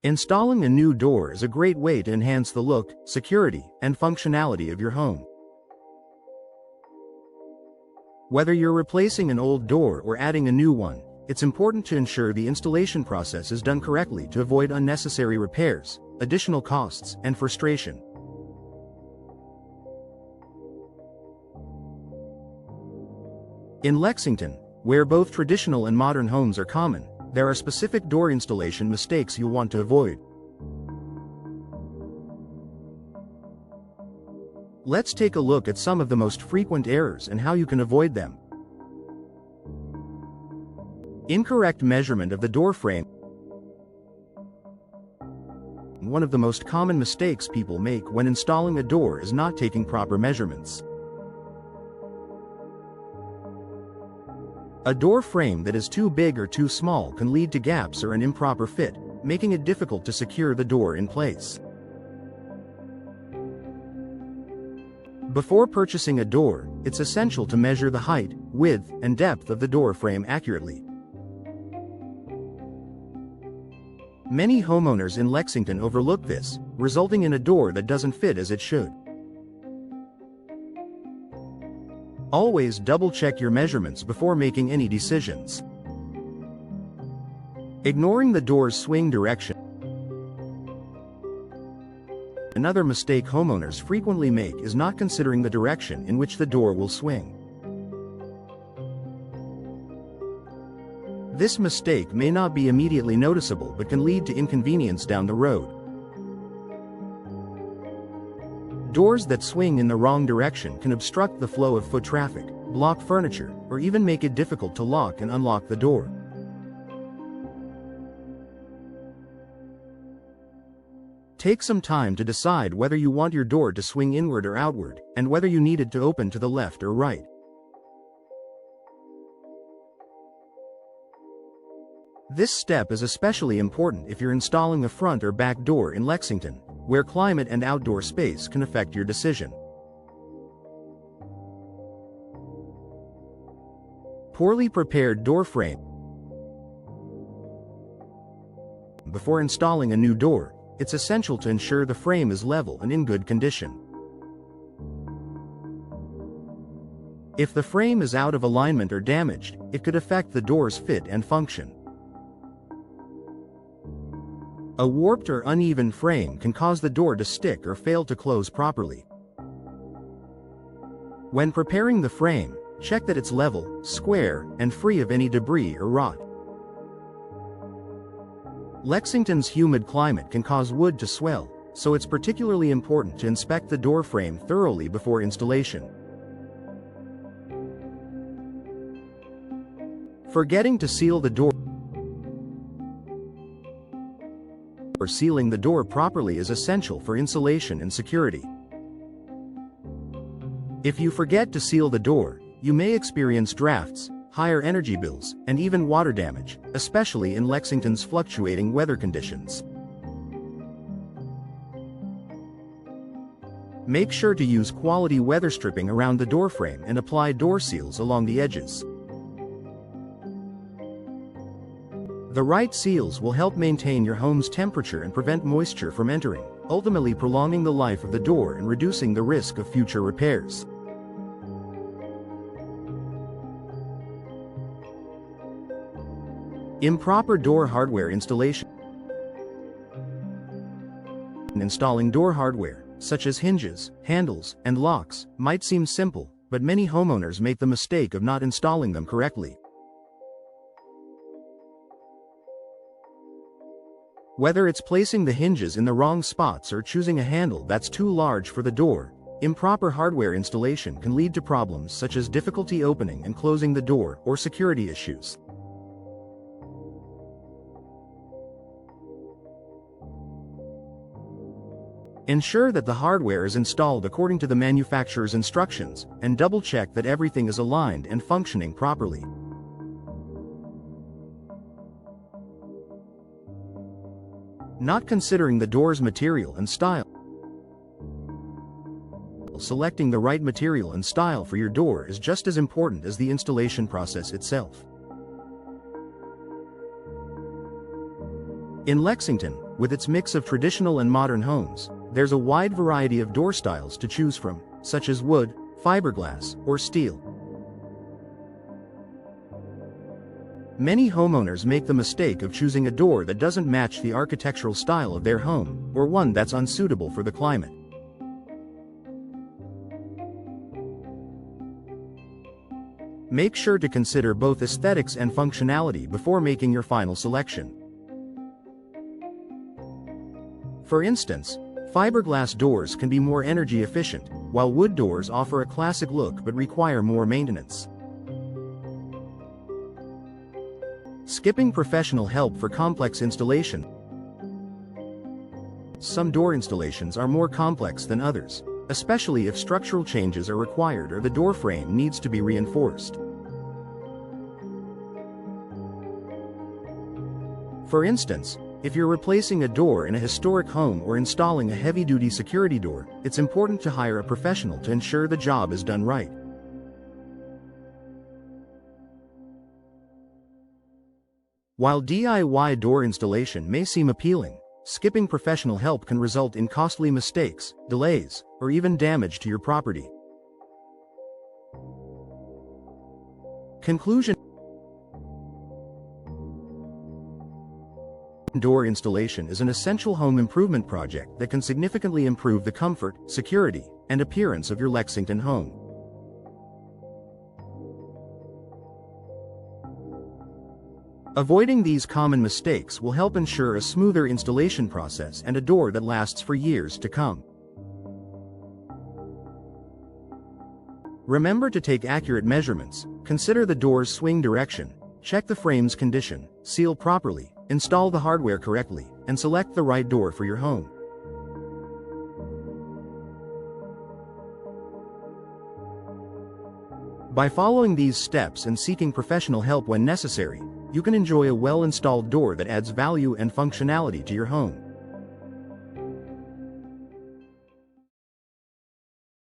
Installing a new door is a great way to enhance the look, security, and functionality of your home. Whether you're replacing an old door or adding a new one, it's important to ensure the installation process is done correctly to avoid unnecessary repairs, additional costs, and frustration. In Lexington, where both traditional and modern homes are common, there are specific door installation mistakes you'll want to avoid. Let's take a look at some of the most frequent errors and how you can avoid them. Incorrect measurement of the door frame. One of the most common mistakes people make when installing a door is not taking proper measurements. A door frame that is too big or too small can lead to gaps or an improper fit, making it difficult to secure the door in place. Before purchasing a door, it's essential to measure the height, width, and depth of the door frame accurately. Many homeowners in Lexington overlook this, resulting in a door that doesn't fit as it should. Always double-check your measurements before making any decisions. Ignoring the door's swing direction. Another mistake homeowners frequently make is not considering the direction in which the door will swing. This mistake may not be immediately noticeable but can lead to inconvenience down the road. Doors that swing in the wrong direction can obstruct the flow of foot traffic, block furniture, or even make it difficult to lock and unlock the door. Take some time to decide whether you want your door to swing inward or outward, and whether you need it to open to the left or right. This step is especially important if you're installing a front or back door in Lexington, where climate and outdoor space can affect your decision. Poorly prepared door frame. Before installing a new door, it's essential to ensure the frame is level and in good condition. If the frame is out of alignment or damaged, it could affect the door's fit and function. A warped or uneven frame can cause the door to stick or fail to close properly. When preparing the frame, check that it's level, square, and free of any debris or rot. Lexington's humid climate can cause wood to swell, so it's particularly important to inspect the door frame thoroughly before installation. Forgetting to seal the door or sealing the door properly is essential for insulation and security. If you forget to seal the door, you may experience drafts, higher energy bills, and even water damage, especially in Lexington's fluctuating weather conditions. Make sure to use quality weather stripping around the door frame and apply door seals along the edges. The right seals will help maintain your home's temperature and prevent moisture from entering, ultimately prolonging the life of the door and reducing the risk of future repairs. Improper door hardware installation. Installing door hardware, such as hinges, handles, and locks, might seem simple, but many homeowners make the mistake of not installing them correctly. Whether it's placing the hinges in the wrong spots or choosing a handle that's too large for the door, improper hardware installation can lead to problems such as difficulty opening and closing the door or security issues. Ensure that the hardware is installed according to the manufacturer's instructions, and double-check that everything is aligned and functioning properly. Not considering the door's material and style. Selecting the right material and style for your door is just as important as the installation process itself. In Lexington, With its mix of traditional and modern homes, there's a wide variety of door styles to choose from, such as wood, fiberglass, or steel. Many homeowners make the mistake of choosing a door that doesn't match the architectural style of their home, or one that's unsuitable for the climate. Make sure to consider both aesthetics and functionality before making your final selection. For instance, fiberglass doors can be more energy efficient, while wood doors offer a classic look but require more maintenance. Skipping professional help for complex installation. Some door installations are more complex than others, especially if structural changes are required or the door frame needs to be reinforced. For instance, if you're replacing a door in a historic home or installing a heavy-duty security door, it's important to hire a professional to ensure the job is done right. While DIY door installation may seem appealing, skipping professional help can result in costly mistakes, delays, or even damage to your property. Conclusion: door installation is an essential home improvement project that can significantly improve the comfort, security, and appearance of your Lexington home. Avoiding these common mistakes will help ensure a smoother installation process and a door that lasts for years to come. Remember to take accurate measurements, consider the door's swing direction, check the frame's condition, seal properly, install the hardware correctly, and select the right door for your home. By following these steps and seeking professional help when necessary, you can enjoy a well-installed door that adds value and functionality to your home.